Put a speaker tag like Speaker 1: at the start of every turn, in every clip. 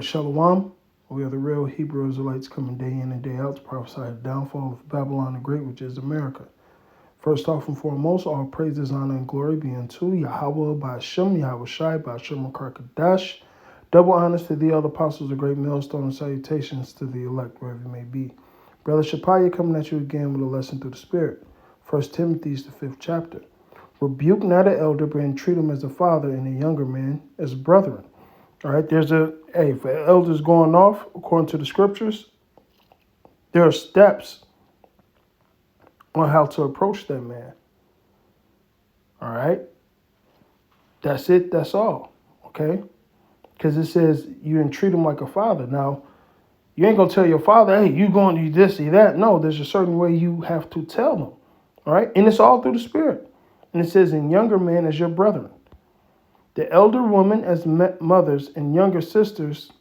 Speaker 1: Shalom. We are the real Hebrew Israelites coming day in and day out to prophesy the downfall of Babylon the Great, which is America. First off and foremost, all praises, honor, and glory be unto Yahweh Ba'Shem, Yahweh Shai, Ba'Shem Kadash. Double honors to the elder apostles, the great millstone, and salutations to the elect, wherever you may be. Brother Shapaya coming at you again with a lesson through the Spirit. First Timothy, the 5th chapter. Rebuke not an elder, but entreat him as a father, and a younger man as brethren. All right, for elders going off, according to the scriptures, there are steps on how to approach that man. All right, that's it, that's all, okay? Because it says you entreat him like a father. Now, you ain't going to tell your father, hey, you going to do this, do that. No, there's a certain way you have to tell them, all right? And it's all through the Spirit. And it says, and younger men as your brethren. The elder woman as mothers, and younger sisters,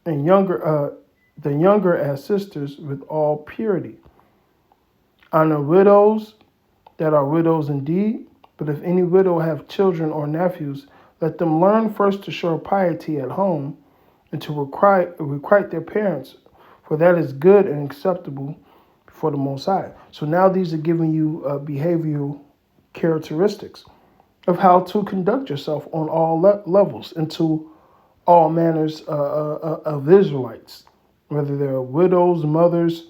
Speaker 1: and the younger as sisters with all purity. Honor widows that are widows indeed, but if any widow have children or nephews, let them learn first to show piety at home and to requite their parents, for that is good and acceptable before the Most High. So now these are giving you behavioral characteristics of how to conduct yourself on all levels and to all manners of Israelites, whether they're widows, mothers,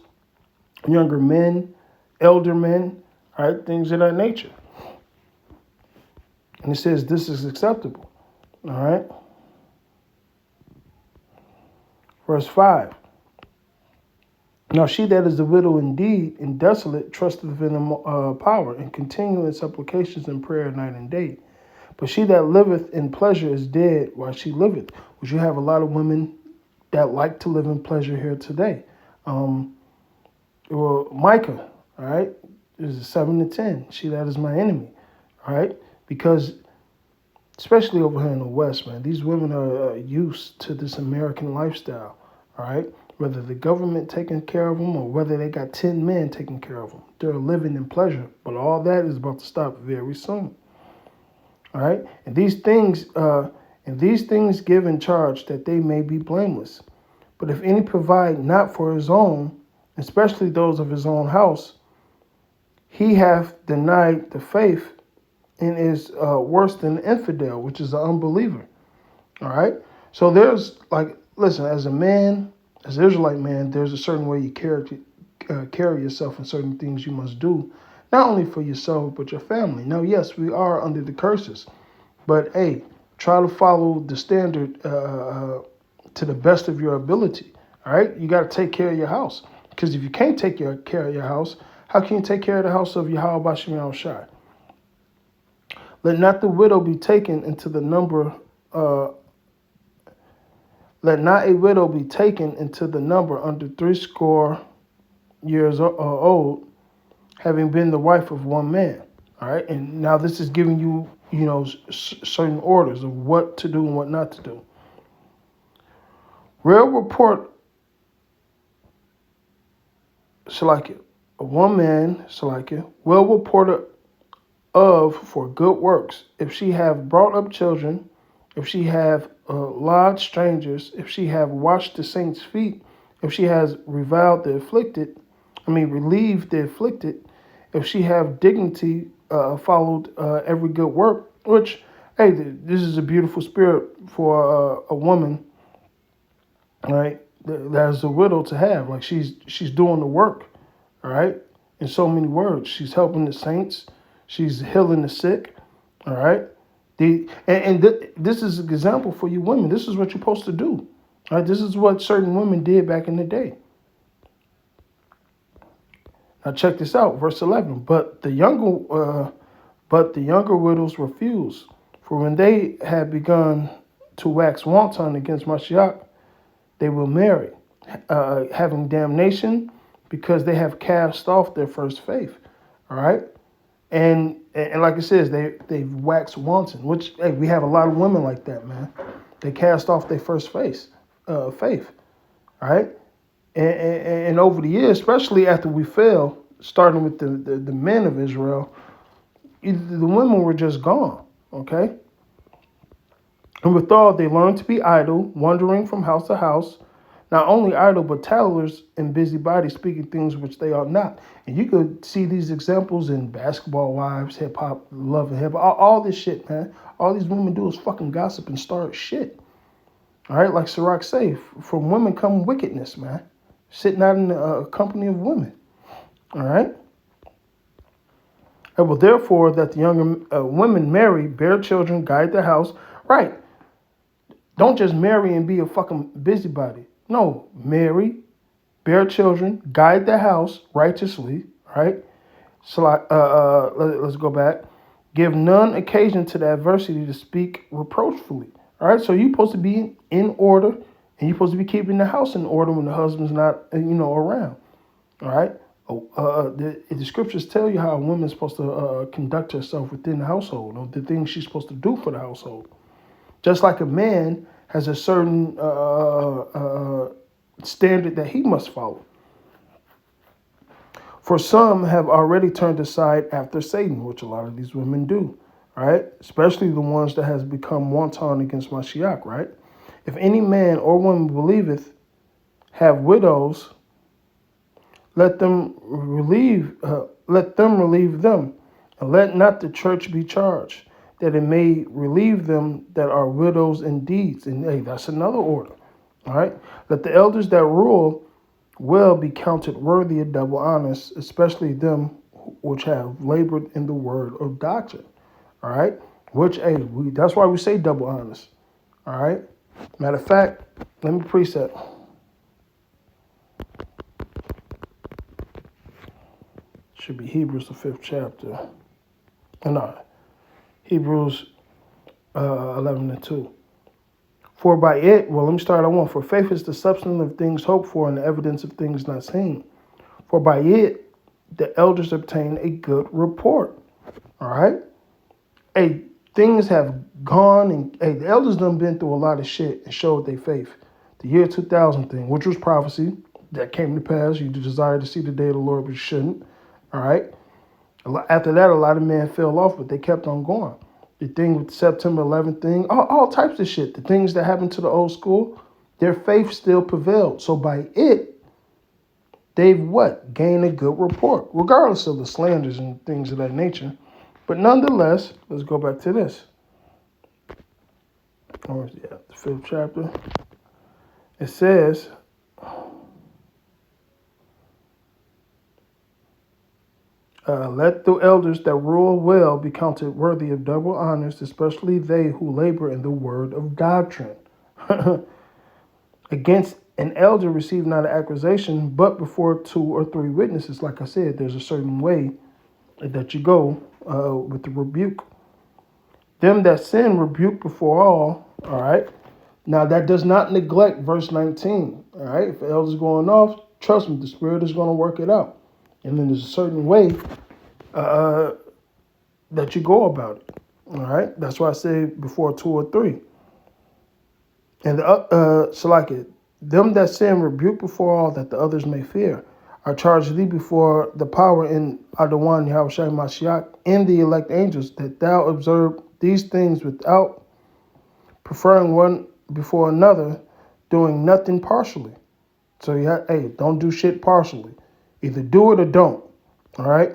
Speaker 1: younger men, elder men, all right, things of that nature. And it says this is acceptable, all right? Verse 5. Now she that is a widow indeed and desolate trusteth in the power and continue in supplications and prayer night and day. But she that liveth in pleasure is dead while she liveth. Which you have a lot of women that like to live in pleasure here today. Micah, all right, is 7-10. She that is my enemy, all right, because especially over here in the West, man, these women are used to this American lifestyle, all right. Whether the government taking care of them or whether they got 10 men taking care of them, they're living in pleasure. But all that is about to stop very soon. All right, and these things give in charge that they may be blameless. But if any provide not for his own, especially those of his own house, he hath denied the faith and is worse than an infidel, which is an unbeliever. All right, so there's listen, as a man, as an Israelite man, there's a certain way you carry yourself and certain things you must do, not only for yourself, but your family. Now, yes, we are under the curses, but hey, try to follow the standard to the best of your ability, all right? You got to take care of your house, because if you can't take care of your house, how can you take care of the house of Yahweh Ba'Shem Yahweh Shai? Let not the widow be taken into the number Let not a widow be taken into the number under 80 years old, having been the wife of one man. All right, and now this is giving you, certain orders of what to do and what not to do. Real report, Salakia, one man, Salakia, well reported of for good works, if she have brought up children, if she have lodged strangers, if she have washed the saints' feet, if she has relieved the afflicted, if she have dignity, followed every good work, which, hey, this is a beautiful spirit for a woman, right, that is a widow to have. Like she's doing the work, all right, in so many words. She's helping the saints. She's healing the sick, all right. This is an example for you women. This is what you're supposed to do. All right, this is what certain women did back in the day. Now check this out, verse 11. But the younger widows refused, for when they had begun to wax wanton against Mashiach, they will marry, having damnation, because they have cast off their first faith. All right. And like it says, they wax wanton, which, hey, we have a lot of women like that, man. They cast off their first faith, all right? And over the years, especially after we fell, starting with the men of Israel, the women were just gone, okay? And withal, they learn to be idle, wandering from house to house, not only idle, but tattlers and busybodies, speaking things which they are not. And you could see these examples in Basketball Wives, Hip Hop, Love and Hip Hop, all this shit, man. All these women do is fucking gossip and start shit. All right, like Sirach say, from women come wickedness, man. Sitting out in the company of women. All right. And well, therefore, that the younger women marry, bear children, guide the house. Right. Don't just marry and be a fucking busybody. No, marry, bear children, guide the house righteously. Right. So let's go back. Give none occasion to the adversity to speak reproachfully. All right, so you're supposed to be in order, and you're supposed to be keeping the house in order when the husband's not, around. All right. The scriptures tell you how a woman's supposed to conduct herself within the household, or the things she's supposed to do for the household. Just like a man has a certain standard that he must follow. For some have already turned aside after Satan, which a lot of these women do, right? Especially the ones that has become wanton against Mashiach, right? If any man or woman believeth have widows, let them relieve them, and let not the church be charged, that it may relieve them that are widows indeed. And hey, that's another order. All right. Let the elders that rule well be counted worthy of double honors, especially them which have labored in the word of doctrine. All right. Which, hey, that's why we say double honors. All right. Matter of fact, let me precept. Should be Hebrews, the 5th chapter. No, Hebrews 11 and 2. For by it, well, let me start at 1. For faith is the substance of things hoped for and the evidence of things not seen. For by it, the elders obtain a good report. All right? Hey, things have gone, and hey, the elders done been through a lot of shit and showed their faith. The year 2000 thing, which was prophecy, that came to pass. You desire to see the day of the Lord, but you shouldn't. All right? After that, a lot of men fell off, but they kept on going. The thing with the September 11th thing, all types of shit. The things that happened to the old school, their faith still prevailed. So by it, they've what? Gained a good report, regardless of the slanders and things of that nature. But nonetheless, let's go back to this. The 5th chapter. It says, let the elders that rule well be counted worthy of double honors, especially they who labor in the word of doctrine. Against an elder receive not an accusation, but before 2 or 3 witnesses. Like I said, there's a certain way that you go with the rebuke. Them that sin rebuke before all right? Now that does not neglect verse 19, all right? If the elder's going off, trust me, the Spirit is going to work it out. And then there's a certain way that you go about it. All right. That's why I say before 2 or 3. And so like it, them that sin rebuke before all, that the others may fear. I charge thee before the power in Adawan Yahushua Mashiach and the elect angels, that thou observe these things without preferring one before another, doing nothing partially. So don't do shit partially. Either do it or don't. All right.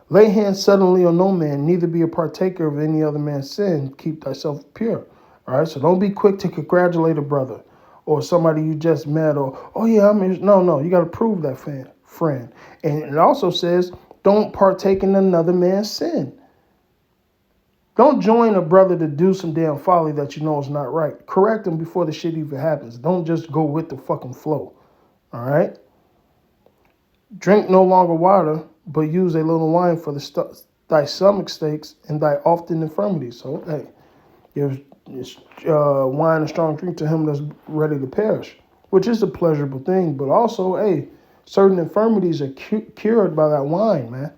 Speaker 1: Lay hands suddenly on no man, neither be a partaker of any other man's sin. Keep thyself pure. All right. So don't be quick to congratulate a brother or somebody you just met, or no. You got to prove that friend. And it also says don't partake in another man's sin. Don't join a brother to do some damn folly that you know is not right. Correct him before the shit even happens. Don't just go with the fucking flow. All right. Drink no longer water, but use a little wine for thy stomach stakes and thy often infirmities. So, hey, give wine and strong drink to him that's ready to perish, which is a pleasurable thing. But also, hey, certain infirmities are cured by that wine, man.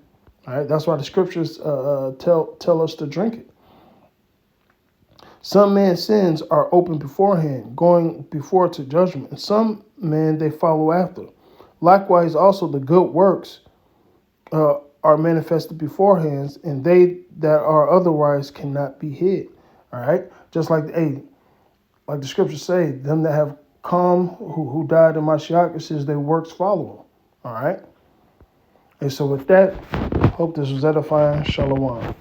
Speaker 1: All right, that's why the scriptures tell us to drink it. Some men's sins are open beforehand, going before to judgment, and some men they follow after. Likewise, also the good works are manifested beforehand, and they that are otherwise cannot be hid. All right? Just like, hey, like the scriptures say, them that have come, who died in Mashiach, it says their works follow them. All right? And so with that, hope this was edifying. Shalom.